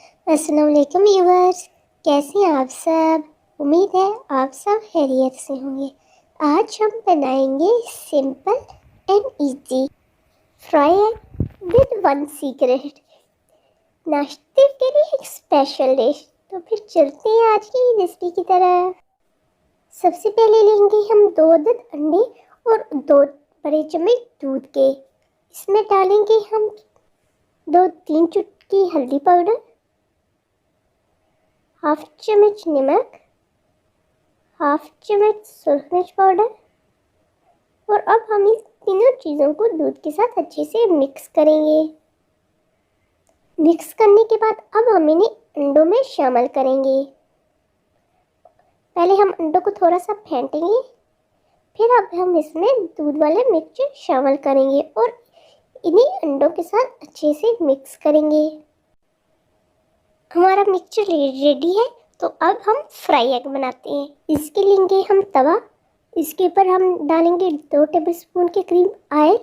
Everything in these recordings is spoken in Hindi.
अस्सलाम वालेकुम व्यूअर्स, कैसे हैं आप सब। उम्मीद है आप सब खैरियत से होंगे। आज हम बनाएंगे simple and easy fry egg with one secret, नाश्ते के लिए एक स्पेशल डिश। तो फिर चलते हैं आज की रेसिपी की तरफ। सबसे पहले लेंगे हम 2 अदद अंडे और 2 बड़े चम्मच दूध के। इसमें डालेंगे हम 2-3 चुटकी हल्दी पाउडर, हाफ चम्मच नमक, हाफ चम्मच सुरख मिर्च पाउडर। और अब हम इस तीनों चीज़ों को दूध के साथ अच्छे से मिक्स करेंगे। मिक्स करने के बाद अब हम इन्हें अंडों में शामिल करेंगे। पहले हम अंडों को थोड़ा सा फेंटेंगे, फिर अब हम इसमें दूध वाले मिक्सचर शामिल करेंगे और इन्हें अंडों के साथ अच्छे से मिक्स करेंगे। हमारा मिक्सचर रेडी है। तो अब हम फ्राई एग बनाते हैं। इसके लेंगे हम तवा, इसके ऊपर हम डालेंगे 2 टेबलस्पून के करीब ऑयल।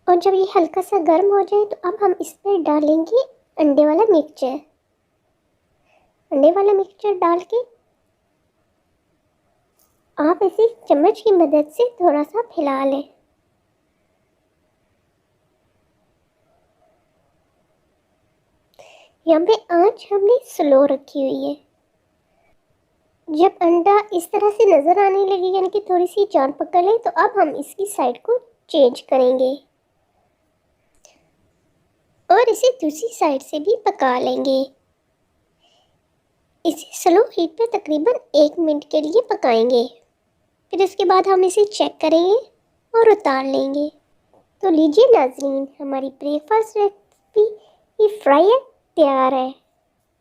और जब ये हल्का सा गर्म हो जाए तो अब हम इस पर डालेंगे अंडे वाला मिक्सचर। अंडे वाला मिक्सचर डाल के आप इसे चम्मच की मदद से थोड़ा सा फैला लें। यहाँ पे आंच हमने स्लो रखी हुई है। जब अंडा इस तरह से नज़र आने लगे, यानी कि थोड़ी सी जान पकड़ ले, तो अब हम इसकी साइड को चेंज करेंगे और इसे दूसरी साइड से भी पका लेंगे। इसे स्लो हीट पे तकरीबन 1 मिनट के लिए पकाएंगे। फिर इसके बाद हम इसे चेक करेंगे और उतार लेंगे। तो लीजिए नाज़रीन, हमारी ब्रेकफास्ट रेसिपी ये फ्राई एग तैयार है।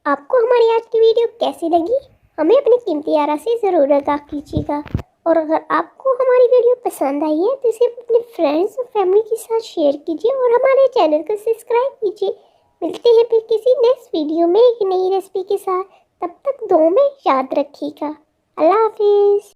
आपको हमारी आज की वीडियो कैसी लगी, हमें अपनी कीमती आरा से ज़रूर आगाह कीजिएगा। और अगर आपको हमारी वीडियो पसंद आई है तो इसे अपने फ्रेंड्स और फैमिली के साथ शेयर कीजिए और हमारे चैनल को सब्सक्राइब कीजिए। मिलते हैं फिर किसी नेक्स्ट वीडियो में एक नई रेसिपी के साथ। तब तक दुआ में याद रखिएगा। अल्लाह हाफिज़।